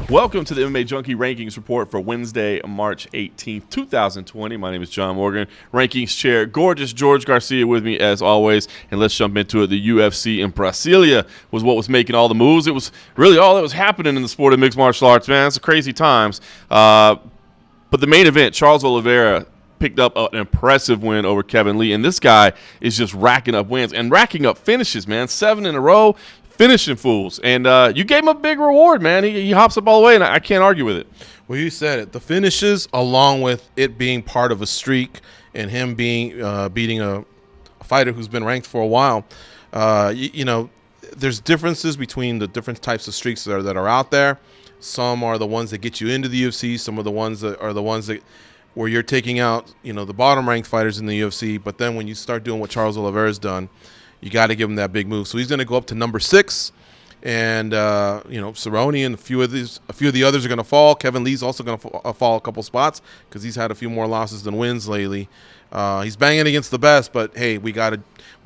Welcome to the MMA Junkie Rankings Report for Wednesday, March 18th, 2020. My name is John Morgan, Rankings Chair. Gorgeous George Garcia with me as always. And let's jump into it. The UFC in Brasilia was what was making all the moves. It was really all that was happening in the sport of mixed martial arts, man. It's crazy times. But the main event, Charles Oliveira picked up an impressive win over Kevin Lee. And this guy is just racking up wins and racking up finishes, man. 7 in a row. Finishing fools. And you gave him a big reward, man. He hops up all the way, and I can't argue with it. Well, you said it. The finishes, along with it being part of a streak and him being beating a fighter who's been ranked for a while, there's differences between the different types of streaks that are out there. Some are the ones that get you into the UFC. Some are the ones that where you're taking out, the bottom-ranked fighters in the UFC. But then when you start doing what Charles Oliveira's done, you got to give him that big move. So he's going to go up to number 6, and Cerrone and a few of the others are going to fall. Kevin Lee's also going to fall a couple spots because he's had a few more losses than wins lately. He's banging against the best, but hey, we got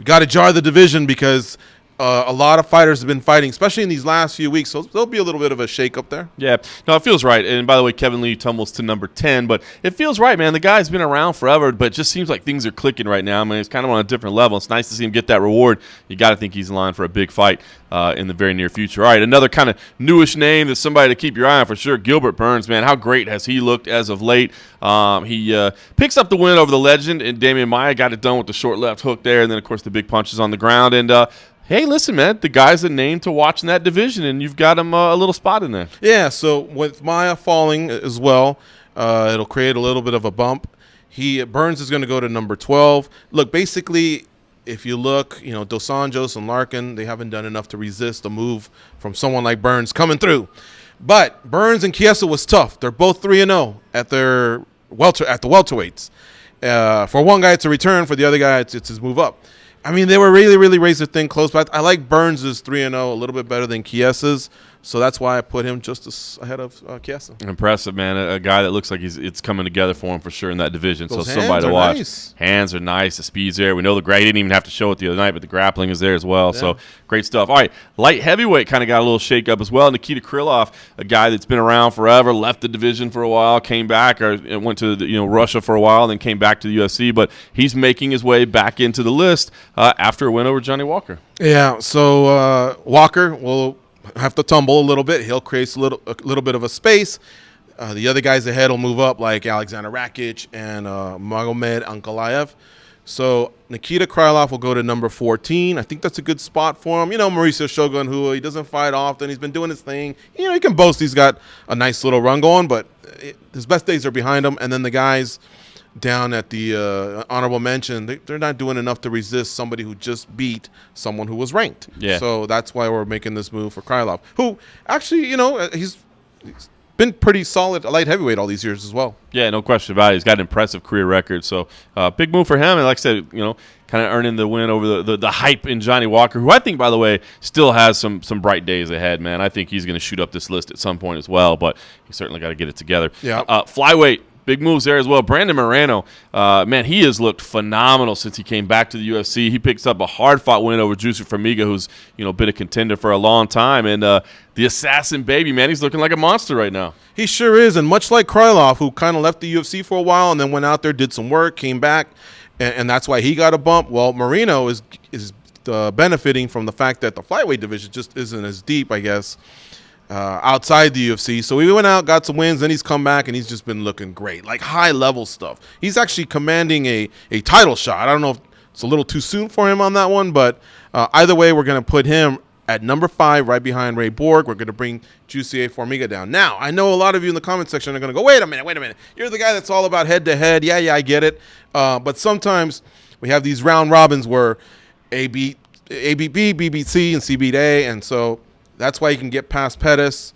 to jar the division because a lot of fighters have been fighting, especially in these last few weeks. So there'll be a little bit of a shake-up there. Yeah. No, it feels right. And by the way, Kevin Lee tumbles to number 10. But it feels right, man. The guy's been around forever, but it just seems like things are clicking right now. I mean, he's kind of on a different level. It's nice to see him get that reward. You got to think he's in line for a big fight in the very near future. All right, another kind of newish name that's somebody to keep your eye on for sure, Gilbert Burns, man. How great has he looked as of late? He picks up the win over the legend, and Damian Maia got it done with the short left hook there, and then, of course, the big punches on the ground. And hey, listen, man, the guy's a name to watch in that division, and you've got him a little spot in there. Yeah, so with Maia falling as well, it'll create a little bit of a bump. Burns is going to go to number 12. Look, basically, if you look, Dos Anjos and Larkin, they haven't done enough to resist a move from someone like Burns coming through. But Burns and Chiesa was tough. They're both 3-0 at the welterweights. For one guy, it's a return. For the other guy, it's his move up. I mean, they were really, really razor thin close, but I like Burns' 3-0 a little bit better than Chiesa's, so that's why I put him just ahead of Chiesa. Impressive, man. A guy that looks like it's coming together for him for sure in that division. Those so somebody to watch. Nice. Hands are nice. The speed's there. We know the he didn't even have to show it the other night, but the grappling is there as well. Yeah. So great stuff. All right, light heavyweight kind of got a little shake-up as well. Nikita Krylov, a guy that's been around forever, left the division for a while, came back, or went to Russia for a while, and then came back to the UFC. But he's making his way back into the list after a win over Johnny Walker. Yeah, so Walker will have to tumble a little bit. He'll create a little bit of a space. The other guys ahead will move up, like Alexander Rakic and Magomed Ankalaev. So Nikita Krylov will go to number 14. I think that's a good spot for him. Mauricio Shogun, who he doesn't fight often. He's been doing his thing. He can boast he's got a nice little run going, but his best days are behind him. And then the guys down at the honorable mention, they're not doing enough to resist somebody who just beat someone who was ranked. Yeah. So that's why we're making this move for Krylov, who actually, he's been pretty solid light heavyweight all these years as well. Yeah, no question about it. He's got an impressive career record. So big move for him. And like I said, kind of earning the win over the hype in Johnny Walker, who I think, by the way, still has some bright days ahead, man. I think he's going to shoot up this list at some point as well, but he certainly got to get it together. Yeah. Flyweight. Big moves there as well. Brandon Moreno, man, he has looked phenomenal since he came back to the UFC. He picks up a hard-fought win over Juicy Formiga, who's been a contender for a long time. And the assassin baby, man, he's looking like a monster right now. He sure is. And much like Krylov, who kind of left the UFC for a while and then went out there, did some work, came back, and that's why he got a bump. Well, Moreno is benefiting from the fact that the flyweight division just isn't as deep, I guess, outside the UFC. So he went out, got some wins, then he's come back, and he's just been looking great, like high-level stuff. He's actually commanding a title shot. I don't know if it's a little too soon for him on that one, but either way, we're going to put him at number 5, right behind Ray Borg. We're going to bring Juicy Formiga down. Now, I know a lot of you in the comment section are going to go, wait a minute. You're the guy that's all about head-to-head. Yeah, I get it. But sometimes we have these round robins where ABB, BBC, and C beat A, and so that's why he can get past Pettis.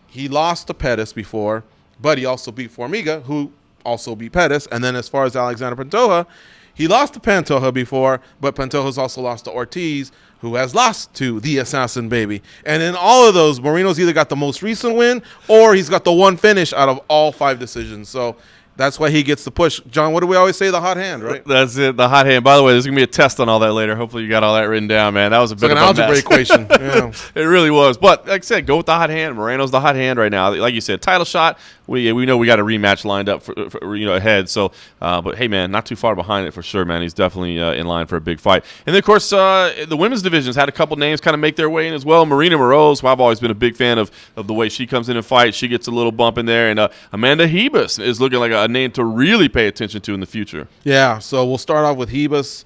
He lost to Pettis before, but he also beat Formiga, who also beat Pettis. And then as far as Alexander Pantoja, he lost to Pantoja before, but Pantoja's also lost to Ortiz, who has lost to the Assassin Baby. And in all of those, Moreno's either got the most recent win or he's got the one finish out of all 5 decisions. So That's why he gets the push. John, what do we always say? The hot hand, right? That's it, the hot hand. By the way, there's going to be a test on all that later. Hopefully you got all that written down, man. That was a bit of an a algebra mess. equation. Yeah. It really was. But like I said, go with the hot hand. Moreno's the hot hand right now. Like you said, title shot. We know we got a rematch lined up for ahead. So, but hey, man, not too far behind it for sure, man. He's definitely in line for a big fight. And then, of course, the women's division's had a couple names kind of make their way in as well. Marina Moroz, who I've always been a big fan of the way she comes in and fights. She gets a little bump in there. And Amanda Hebus is looking like a name to really pay attention to in the future. Yeah, so we'll start off with Hebus.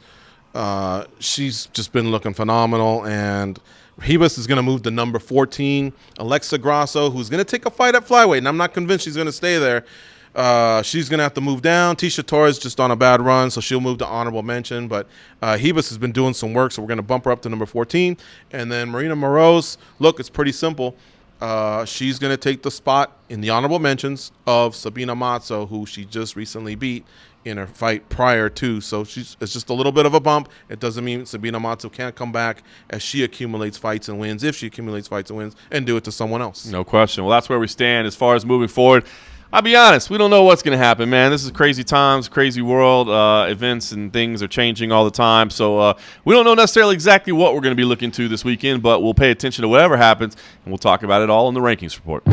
She's just been looking phenomenal, and Hebus is going to move to number 14. Alexa Grasso, who's going to take a fight at flyweight, and I'm not convinced she's going to stay there. She's going to have to move down. Tisha Torres just on a bad run, so she'll move to honorable mention. But Hebus has been doing some work, so we're going to bump her up to number 14. And then Marina Moroz, look, it's pretty simple. She's going to take the spot in the honorable mentions of Sabina Mazzo, who she just recently beat in her fight prior to. So it's just a little bit of a bump. It doesn't mean Sabina Mazzo can't come back as she accumulates fights and wins, if she accumulates fights and wins, and do it to someone else. No question. Well, that's where we stand as far as moving forward. I'll be honest, we don't know what's going to happen, man. This is crazy times, crazy world. Events and things are changing all the time. So we don't know necessarily exactly what we're going to be looking to this weekend, but we'll pay attention to whatever happens, and we'll talk about it all in the Rankings Report.